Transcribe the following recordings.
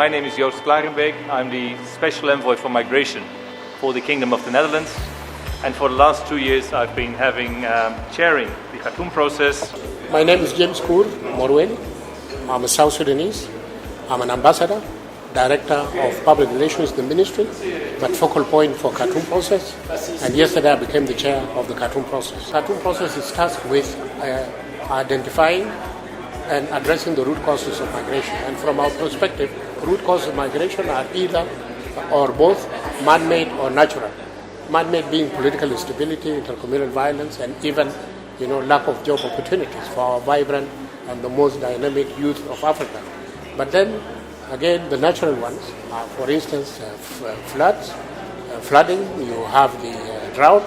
My name is Joost Klarenbeek. I'm the Special Envoy for Migration for the Kingdom of the Netherlands. And for the last 2 years, I've been chairing the Khartoum Process. My name is James Koor Morweni. I'm a South Sudanese. I'm an ambassador, director of public relations in the ministry, but focal point for Khartoum Process. And yesterday I became the chair of the Khartoum Process. Khartoum Process is tasked with identifying and addressing the root causes of migration. And from our perspective, root causes of migration are either or both man-made or natural. Man-made being political instability, intercommunal violence, and even lack of job opportunities for our vibrant and the most dynamic youth of Africa. But then again, the natural ones are, for instance, flooding, you have the drought,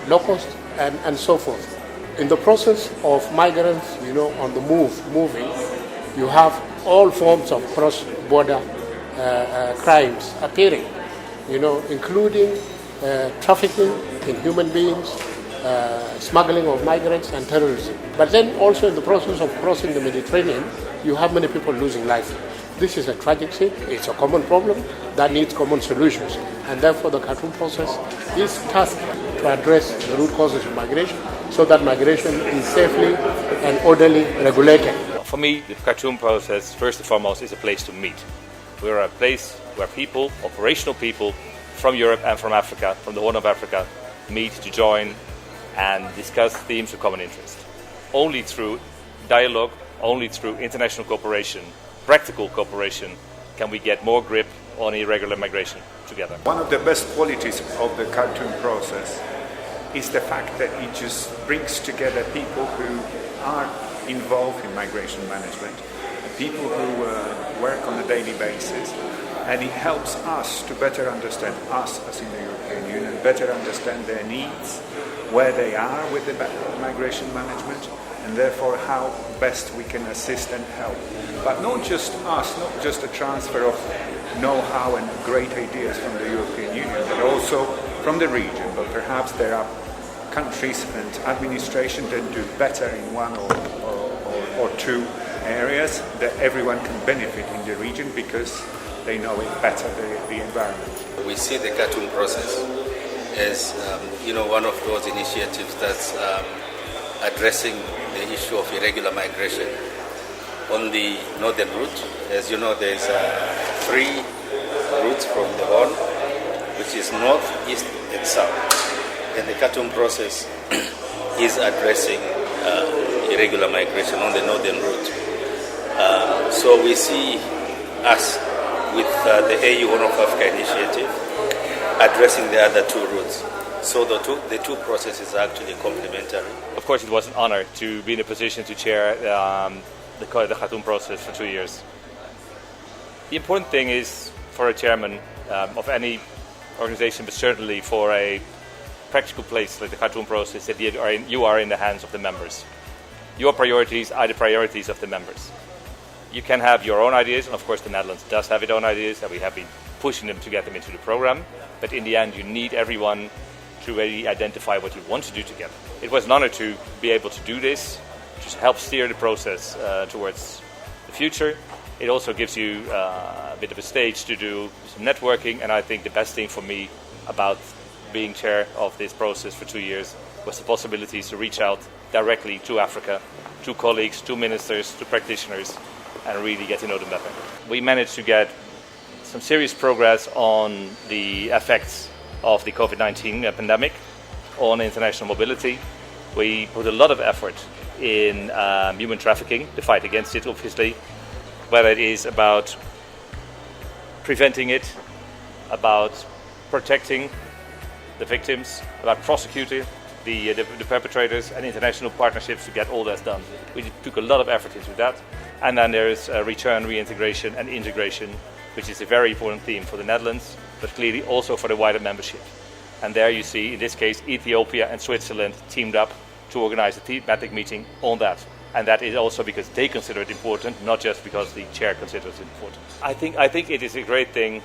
locust, and so forth. In the process of migrants, on the moving, you have all forms of cross-border crimes appearing, including trafficking in human beings, smuggling of migrants, and terrorism. But then also in the process of crossing the Mediterranean, you have many people losing life. This is a tragic thing. It's a common problem that needs common solutions. And therefore the Khartoum Process is tasked to address the root causes of migration so that migration is safely and orderly regulated. For me, the Khartoum Process, first and foremost, is a place to meet. We're a place where people, operational people from Europe and from Africa, from the Horn of Africa, meet to join and discuss themes of common interest. Only through dialogue, only through international cooperation, practical cooperation, can we get more grip on irregular migration together. One of the best qualities of the Khartoum Process is the fact that it just brings together people who are involved in migration management, people who work on a daily basis, and it helps us to better understand us as in the European Union, better understand their needs, where they are with the migration management, and therefore how best we can assist and help. But not just us, not just a transfer of know-how and great ideas from the European Union, but also from the region. But perhaps there are countries and administration that do better in one or two areas that everyone can benefit in the region because they know it better, the environment. We see the Khartoum Process as one of those initiatives that's addressing the issue of irregular migration on the northern route. As you know, there's 3 routes from the Horn, which is north, east, and south. And the Khartoum Process is addressing irregular migration on the northern route. So we see us with the AU Horn of Africa initiative addressing the other 2 routes. So the two processes are actually complementary. Of course, it was an honor to be in a position to chair the Khartoum Process for 2 years. The important thing is for a chairman of any organization, but certainly for a practical place like the Khartoum Process, that you are in the hands of the members. Your priorities are the priorities of the members. You can have your own ideas, and of course the Netherlands does have its own ideas, and we have been pushing them to get them into the program. But in the end, you need everyone to really identify what you want to do together. It was an honor to be able to do this, to help steer the process towards the future. It also gives you a bit of a stage to do some networking, and I think the best thing for me about being chair of this process for 2 years was the possibilities to reach out directly to Africa, to colleagues, to ministers, to practitioners, and really get to know them better. We managed to get some serious progress on the effects of the COVID-19 pandemic on international mobility. We put a lot of effort in human trafficking, the fight against it obviously, whether it is about preventing it, about protecting the victims, about prosecuting the perpetrators, and international partnerships to get all that done. We took a lot of effort into that. And then there is return, reintegration and integration, which is a very important theme for the Netherlands, but clearly also for the wider membership. And there you see, in this case, Ethiopia and Switzerland teamed up to organize a thematic meeting on that. And that is also because they consider it important, not just because the chair considers it important. I think it is a great thing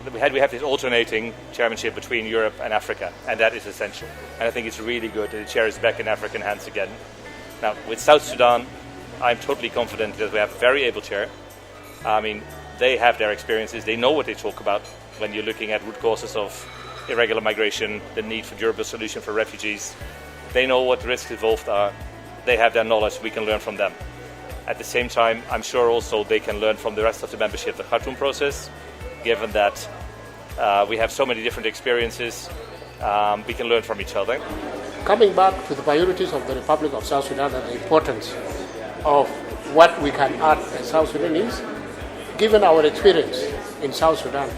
that we have this alternating chairmanship between Europe and Africa, and that is essential. And I think it's really good that the chair is back in African hands again. Now, with South Sudan, I'm totally confident that we have a very able chair. I mean, They have their experiences. They know what they talk about when you're looking at root causes of irregular migration, the need for durable solution for refugees. They know what the risks involved are. They have their knowledge. We can learn from them. At the same time, I'm sure also they can learn from the rest of the membership of the Khartoum Process, given that we have so many different experiences. We can learn from each other. Coming back to the priorities of the Republic of South Sudan and the importance of what we can add as South Sudanese, given our experience in South Sudan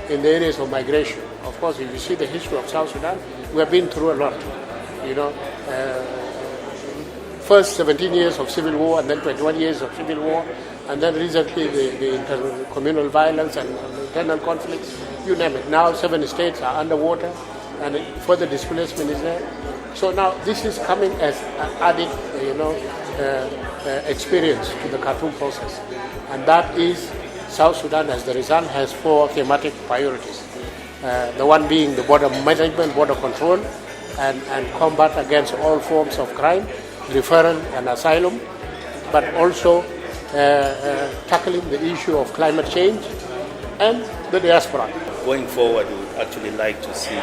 in the areas of migration. Of course, if you see the history of South Sudan, we have been through a lot. First 17 years of civil war, and then 21 years of civil war, and then recently the intercommunal violence and internal conflicts, you name it. Now 7 states are underwater, and further displacement is there. So now this is coming as an added, experience to the Khartoum process, and that is South Sudan, as the result, has 4 thematic priorities. The one being the border management, border control, and combat against all forms of crime, referral and asylum, but also tackling the issue of climate change and the diaspora. Going forward, we would actually like to see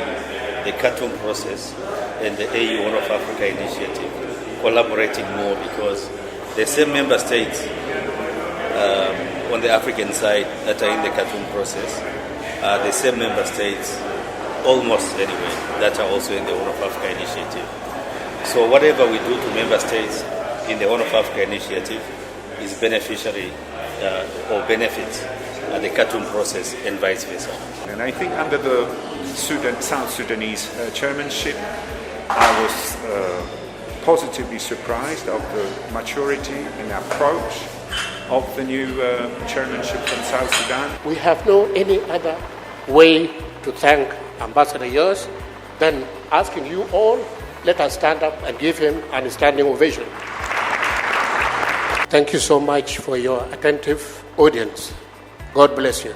the Khartoum process and the AU Horn of Africa initiative collaborating more, because the same member states on the African side that are in the Khartoum process are the same member states, almost anyway, that are also in the Horn of Africa initiative. So whatever we do to member states in the Horn of Africa initiative is beneficiary or benefits the Khartoum process and vice versa. And I think under the South Sudanese Chairmanship, I was positively surprised of the maturity and approach of the new chairmanship from South Sudan. We have no any other way to thank Ambassador Yos than asking you all, let us stand up and give him a standing ovation. Thank you so much for your attentive audience. God bless you.